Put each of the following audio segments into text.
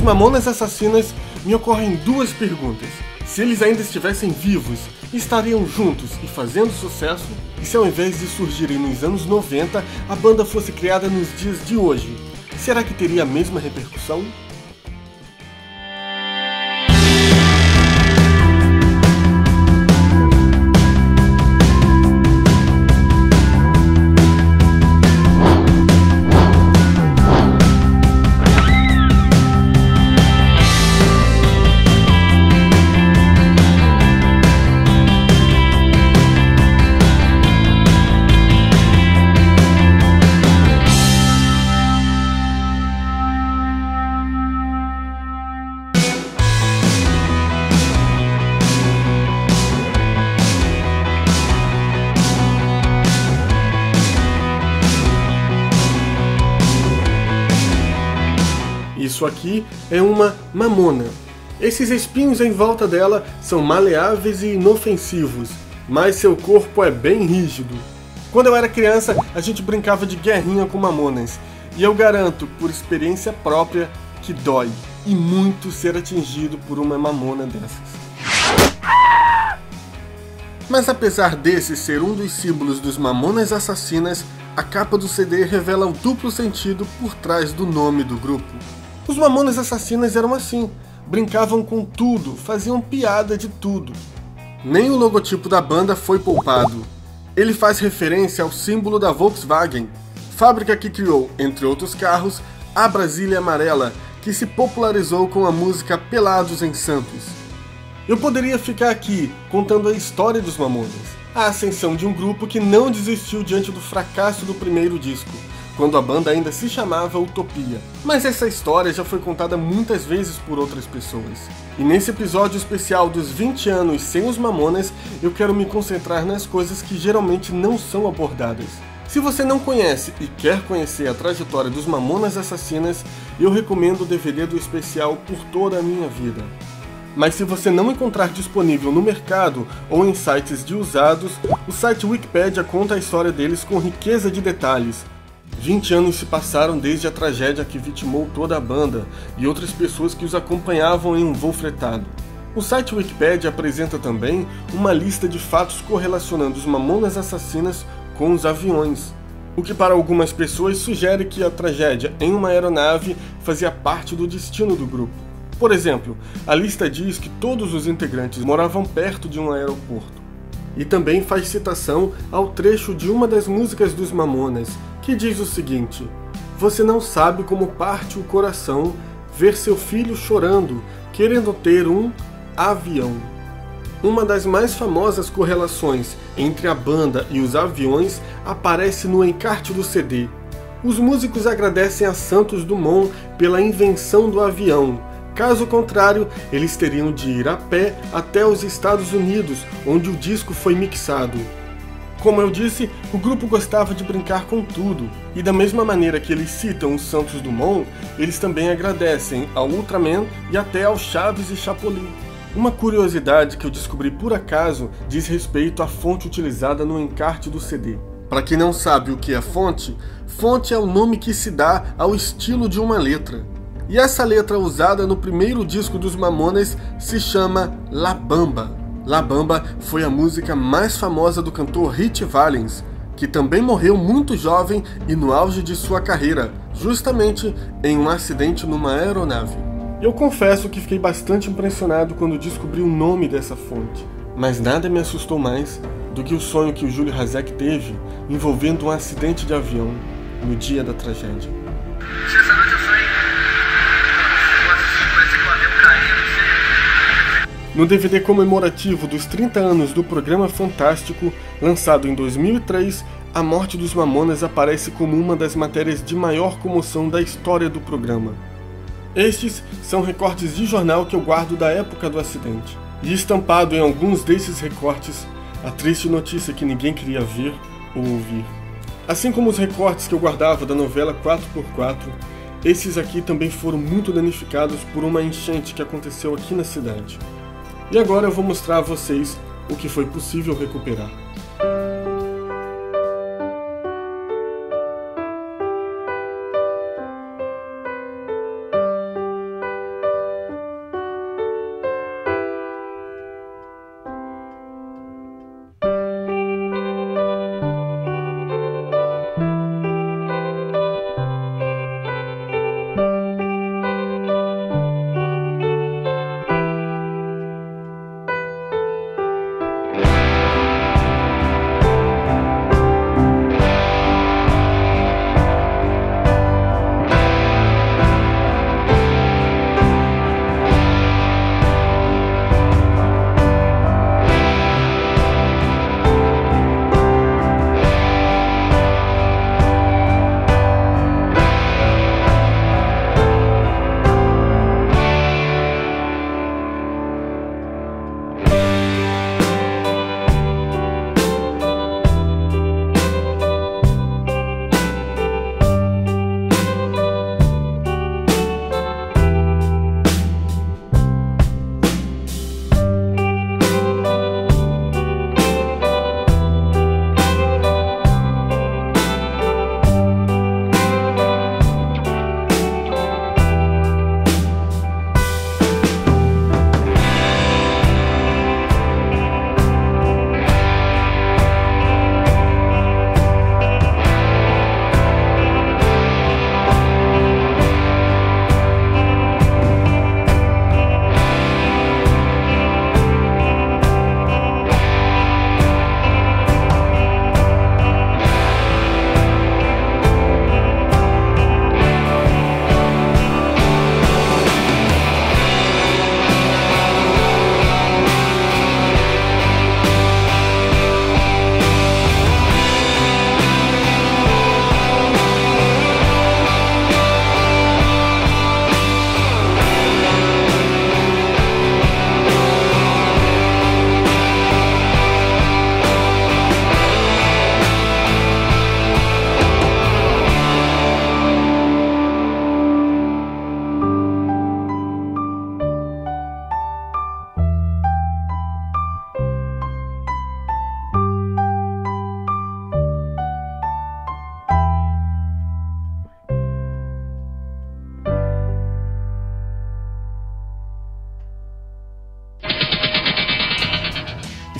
Mamonas Assassinas, me ocorrem duas perguntas. Se eles ainda estivessem vivos, estariam juntos e fazendo sucesso? E se ao invés de surgirem nos anos 90, a banda fosse criada nos dias de hoje, será que teria a mesma repercussão? Isso aqui é uma mamona. Esses espinhos em volta dela são maleáveis e inofensivos, mas seu corpo é bem rígido. Quando eu era criança, a gente brincava de guerrinha com mamonas, e eu garanto, por experiência própria, que dói, e muito ser atingido por uma mamona dessas. Mas apesar desse ser um dos símbolos dos Mamonas Assassinas, a capa do CD revela o duplo sentido por trás do nome do grupo. Os Mamonas Assassinas eram assim, brincavam com tudo, faziam piada de tudo. Nem o logotipo da banda foi poupado. Ele faz referência ao símbolo da Volkswagen, fábrica que criou, entre outros carros, a Brasília Amarela, que se popularizou com a música Pelados em Santos. Eu poderia ficar aqui contando a história dos Mamonas, a ascensão de um grupo que não desistiu diante do fracasso do primeiro disco, quando a banda ainda se chamava Utopia. Mas essa história já foi contada muitas vezes por outras pessoas. E nesse episódio especial dos 20 anos sem os Mamonas, eu quero me concentrar nas coisas que geralmente não são abordadas. Se você não conhece e quer conhecer a trajetória dos Mamonas Assassinas, eu recomendo o DVD do especial Por Toda a Minha Vida. Mas se você não encontrar disponível no mercado ou em sites de usados, o site Wikipedia conta a história deles com riqueza de detalhes. 20 anos se passaram desde a tragédia que vitimou toda a banda e outras pessoas que os acompanhavam em um voo fretado. O site Wikipedia apresenta também uma lista de fatos correlacionando os Mamonas Assassinas com os aviões, o que para algumas pessoas sugere que a tragédia em uma aeronave fazia parte do destino do grupo. Por exemplo, a lista diz que todos os integrantes moravam perto de um aeroporto. E também faz citação ao trecho de uma das músicas dos Mamonas, que diz o seguinte: "Você não sabe como parte o coração ver seu filho chorando, querendo ter um avião." Uma das mais famosas correlações entre a banda e os aviões aparece no encarte do CD. Os músicos agradecem a Santos Dumont pela invenção do avião. Caso contrário, eles teriam de ir a pé até os Estados Unidos, onde o disco foi mixado. Como eu disse, o grupo gostava de brincar com tudo, e da mesma maneira que eles citam o Santos Dumont, eles também agradecem ao Ultraman e até ao Chaves e Chapolin. Uma curiosidade que eu descobri por acaso diz respeito à fonte utilizada no encarte do CD. Para quem não sabe o que é fonte, fonte é o nome que se dá ao estilo de uma letra. E essa letra usada no primeiro disco dos Mamonas se chama La Bamba. La Bamba foi a música mais famosa do cantor Ritchie Valens, que também morreu muito jovem e no auge de sua carreira, justamente em um acidente numa aeronave. Eu confesso que fiquei bastante impressionado quando descobri o nome dessa fonte, mas nada me assustou mais do que o sonho que o Júlio Hazek teve envolvendo um acidente de avião no dia da tragédia. Essa noite eu sonhei. Parecia que o avião caiu, não sei. No DVD comemorativo dos 30 anos do programa Fantástico, lançado em 2003, a morte dos Mamonas aparece como uma das matérias de maior comoção da história do programa. Estes são recortes de jornal que eu guardo da época do acidente. E estampado em alguns desses recortes, a triste notícia que ninguém queria ver ou ouvir. Assim como os recortes que eu guardava da novela 4x4, esses aqui também foram muito danificados por uma enchente que aconteceu aqui na cidade. E agora eu vou mostrar a vocês o que foi possível recuperar.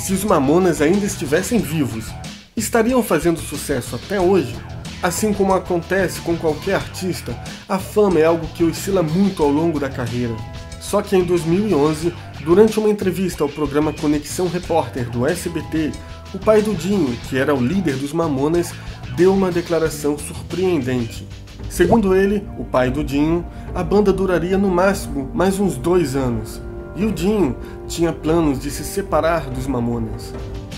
Se os Mamonas ainda estivessem vivos, estariam fazendo sucesso até hoje? Assim como acontece com qualquer artista, a fama é algo que oscila muito ao longo da carreira. Só que em 2011, durante uma entrevista ao programa Conexão Repórter do SBT, o pai do Dinho, que era o líder dos Mamonas, deu uma declaração surpreendente. Segundo ele, o pai do Dinho, a banda duraria no máximo mais uns 2 anos. E o Dinho tinha planos de se separar dos Mamonas.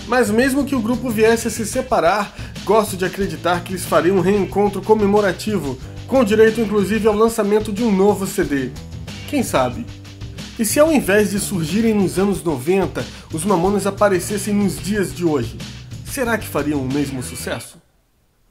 Mas mesmo que o grupo viesse a se separar, gosto de acreditar que eles fariam um reencontro comemorativo, com direito inclusive ao lançamento de um novo CD. Quem sabe? E se ao invés de surgirem nos anos 90, os Mamonas aparecessem nos dias de hoje, será que fariam o mesmo sucesso?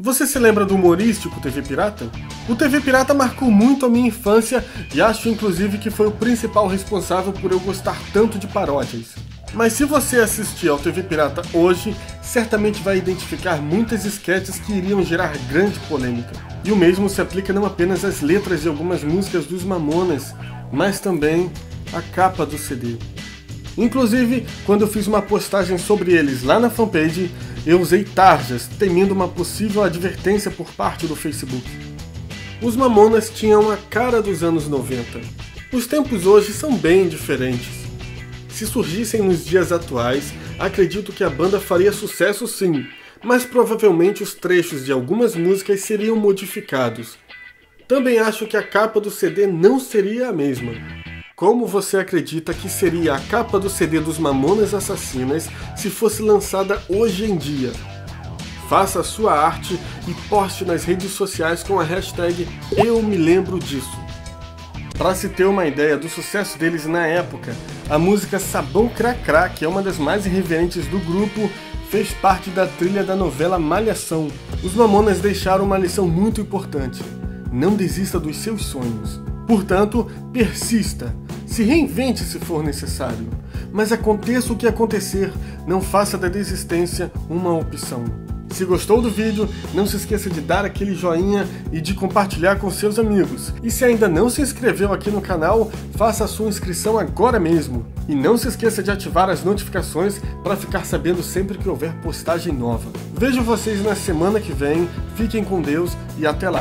Você se lembra do humorístico TV Pirata? O TV Pirata marcou muito a minha infância e acho inclusive que foi o principal responsável por eu gostar tanto de paródias. Mas se você assistir ao TV Pirata hoje, certamente vai identificar muitas esquetes que iriam gerar grande polêmica. E o mesmo se aplica não apenas às letras de algumas músicas dos Mamonas, mas também à capa do CD. Inclusive, quando eu fiz uma postagem sobre eles lá na fanpage, eu usei tarjas, temendo uma possível advertência por parte do Facebook. Os Mamonas tinham a cara dos anos 90. Os tempos hoje são bem diferentes. Se surgissem nos dias atuais, acredito que a banda faria sucesso sim, mas provavelmente os trechos de algumas músicas seriam modificados. Também acho que a capa do CD não seria a mesma. Como você acredita que seria a capa do CD dos Mamonas Assassinas se fosse lançada hoje em dia? Faça a sua arte e poste nas redes sociais com a hashtag #EuMeLembroDisso. Para se ter uma ideia do sucesso deles na época, a música Sabão Cracrá, que é uma das mais irreverentes do grupo, fez parte da trilha da novela Malhação. Os Mamonas deixaram uma lição muito importante: não desista dos seus sonhos. Portanto, persista, se reinvente se for necessário, mas aconteça o que acontecer, não faça da desistência uma opção. Se gostou do vídeo, não se esqueça de dar aquele joinha e de compartilhar com seus amigos. E se ainda não se inscreveu aqui no canal, faça a sua inscrição agora mesmo. E não se esqueça de ativar as notificações para ficar sabendo sempre que houver postagem nova. Vejo vocês na semana que vem, fiquem com Deus e até lá!